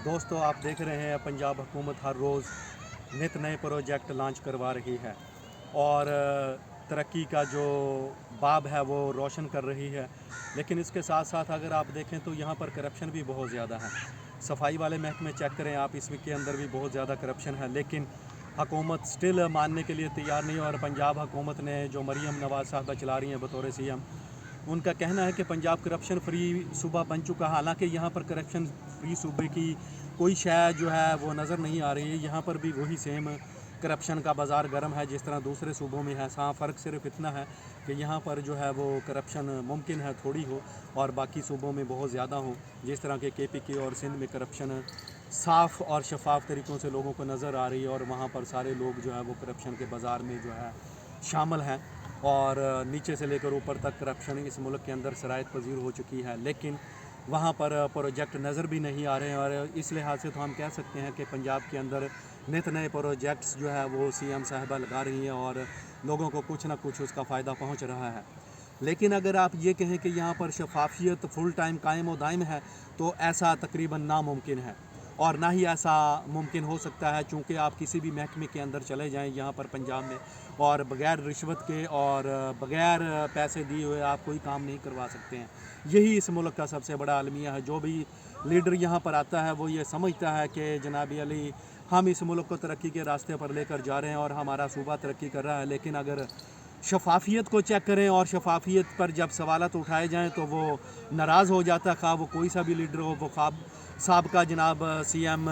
دوستو آپ دیکھ رہے ہیں پنجاب حکومت ہر روز نت نئے پروجیکٹ لانچ کروا رہی ہے اور ترقی کا جو باب ہے وہ روشن کر رہی ہے، لیکن اس کے ساتھ ساتھ اگر آپ دیکھیں تو یہاں پر کرپشن بھی بہت زیادہ ہے۔ صفائی والے محکمے چیک کریں آپ، اس کے اندر بھی بہت زیادہ کرپشن ہے، لیکن حکومت سٹل ماننے کے لیے تیار نہیں، اور پنجاب حکومت نے جو مریم نواز صاحبہ چلا رہی ہیں بطور سی ایم، ان کا کہنا ہے کہ پنجاب کرپشن فری صوبہ بن چکا ہے، حالانکہ یہاں پر کرپشن فری صوبے کی کوئی شے جو ہے وہ نظر نہیں آ رہی ہے۔ یہاں پر بھی وہی سیم کرپشن کا بازار گرم ہے جس طرح دوسرے صوبوں میں ہے، ہاں فرق صرف اتنا ہے کہ یہاں پر جو ہے وہ کرپشن ممکن ہے تھوڑی ہو اور باقی صوبوں میں بہت زیادہ ہو، جس طرح کہ KPK اور سندھ میں کرپشن صاف اور شفاف طریقوں سے لوگوں کو نظر آ رہی ہے، اور وہاں پر سارے لوگ جو ہے وہ کرپشن کے بازار میں جو ہے شامل ہیں، اور نیچے سے لے کر اوپر تک کرپشن اس ملک کے اندر سرایت پذیر ہو چکی ہے، لیکن وہاں پر پروجیکٹ نظر بھی نہیں آ رہے ہیں۔ اور اس لحاظ سے تو ہم کہہ سکتے ہیں کہ پنجاب کے اندر نت نئے پروجیکٹس جو ہے وہ CM صاحبہ لگا رہی ہیں اور لوگوں کو کچھ نہ کچھ اس کا فائدہ پہنچ رہا ہے، لیکن اگر آپ یہ کہیں کہ یہاں پر شفافیت فل ٹائم قائم و دائم ہے تو ایسا تقریباً ناممکن ہے، اور نہ ہی ایسا ممکن ہو سکتا ہے، چونکہ آپ کسی بھی محکمے کے اندر چلے جائیں یہاں پر پنجاب میں، اور بغیر رشوت کے اور بغیر پیسے دیے ہوئے آپ کوئی کام نہیں کروا سکتے ہیں۔ یہی اس ملک کا سب سے بڑا المیہ ہے۔ جو بھی لیڈر یہاں پر آتا ہے وہ یہ سمجھتا ہے کہ جناب علی ہم اس ملک کو ترقی کے راستے پر لے کر جا رہے ہیں اور ہمارا صوبہ ترقی کر رہا ہے، لیکن اگر شفافیت کو چیک کریں اور شفافیت پر جب سوالات اٹھائے جائیں تو وہ ناراض ہو جاتا ہے، خواہ وہ کوئی سا بھی لیڈر ہو، وہ سابقہ جناب CM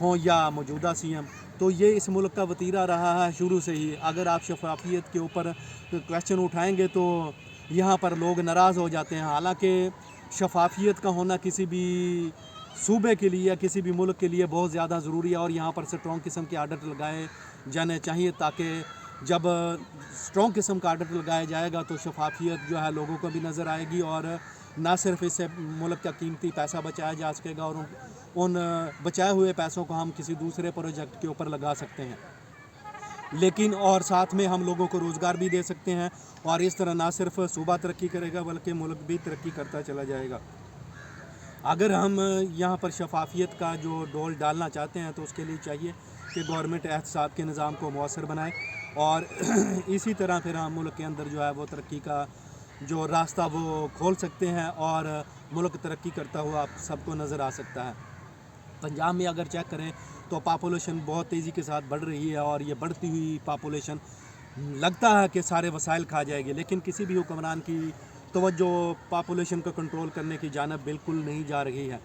ہوں یا موجودہ CM۔ تو یہ اس ملک کا وتیرہ رہا ہے شروع سے ہی۔ اگر آپ شفافیت کے اوپر کویسچن اٹھائیں گے تو یہاں پر لوگ ناراض ہو جاتے ہیں، حالانکہ شفافیت کا ہونا کسی بھی صوبے کے لیے یا کسی بھی ملک کے لیے بہت زیادہ ضروری ہے، اور یہاں پر اسٹرانگ قسم کے آڈٹ لگائے جانے چاہیے، تاکہ جب اسٹرانگ قسم کا آڈٹ لگایا جائے گا تو شفافیت جو ہے لوگوں کو بھی نظر آئے گی، اور نہ صرف اس سے ملک کا قیمتی پیسہ بچایا جا سکے گا، اور ان بچائے ہوئے پیسوں کو ہم کسی دوسرے پروجیکٹ کے اوپر لگا سکتے ہیں، لیکن اور ساتھ میں ہم لوگوں کو روزگار بھی دے سکتے ہیں، اور اس طرح نہ صرف صوبہ ترقی کرے گا بلکہ ملک بھی ترقی کرتا چلا جائے گا۔ اگر ہم یہاں پر شفافیت کا جو ڈول ڈالنا چاہتے ہیں تو اس کے لیے چاہیے کہ گورنمنٹ احتساب کے نظام کو مؤثر بنائے، اور اسی طرح پھر ہم ملک کے اندر جو ہے وہ ترقی کا جو راستہ وہ کھول سکتے ہیں، اور ملک ترقی کرتا ہوا آپ سب کو نظر آ سکتا ہے۔ پنجاب میں اگر چیک کریں تو پاپولیشن بہت تیزی کے ساتھ بڑھ رہی ہے، اور یہ بڑھتی ہوئی پاپولیشن لگتا ہے کہ سارے وسائل کھا جائے گی، لیکن کسی بھی حکمران کی توجہ پاپولیشن کو کنٹرول کرنے کی جانب بالکل نہیں جا رہی ہے،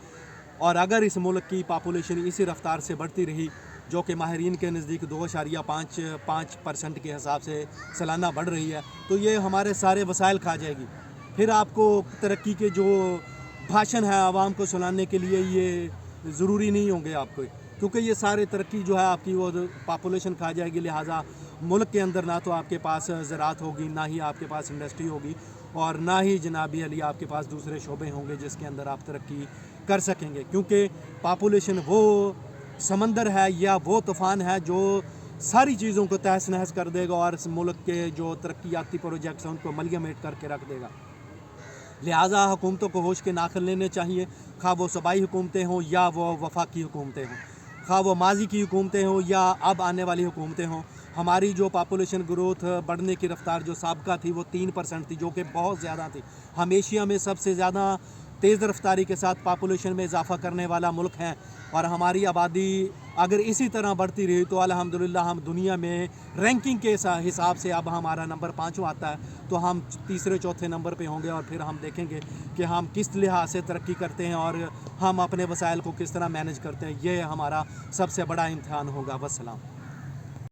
اور اگر اس ملک کی پاپولیشن اسی رفتار سے بڑھتی رہی جو کہ ماہرین کے نزدیک 2.5% کے حساب سے سالانہ بڑھ رہی ہے، تو یہ ہمارے سارے وسائل کھا جائے گی۔ پھر آپ کو ترقی کے جو بھاشن ہے عوام کو سنانے کے لیے یہ ضروری نہیں ہوں گے آپ کو، کیونکہ یہ سارے ترقی جو ہے آپ کی وہ پاپولیشن کھا جائے گی، لہٰذا ملک کے اندر نہ تو آپ کے پاس زراعت ہوگی، نہ ہی آپ کے پاس انڈسٹری ہوگی، اور نہ ہی جناب علی آپ کے پاس دوسرے شعبے ہوں گے جس کے اندر آپ ترقی کر سکیں گے، کیونکہ پاپولیشن وہ سمندر ہے یا وہ طوفان ہے جو ساری چیزوں کو تہس نہس کر دے گا، اور اس ملک کے جو ترقیاتی پروجیکٹس ہیں ان کو ملیمیٹ کر کے رکھ دے گا۔ لہٰذا حکومتوں کو ہوش کے ناخن لینے چاہیے، خواہ وہ صوبائی حکومتیں ہوں یا وہ وفاقی حکومتیں ہوں، خواہ وہ ماضی کی حکومتیں ہوں یا اب آنے والی حکومتیں ہوں۔ ہماری جو پاپولیشن گروتھ بڑھنے کی رفتار جو سابقہ تھی وہ 3% تھی، جو کہ بہت زیادہ تھی۔ ہم ایشیا میں سب سے زیادہ تیز رفتاری کے ساتھ پاپولیشن میں اضافہ کرنے والا ملک ہیں، اور ہماری آبادی اگر اسی طرح بڑھتی رہی تو الحمدللہ ہم دنیا میں رینکنگ کے حساب سے اب ہمارا نمبر 5 آتا ہے، تو ہم تیسرے چوتھے نمبر پہ ہوں گے، اور پھر ہم دیکھیں گے کہ ہم کس لحاظ سے ترقی کرتے ہیں اور ہم اپنے وسائل کو کس طرح مینج کرتے ہیں۔ یہ ہمارا سب سے بڑا امتحان ہوگا۔ والسلام۔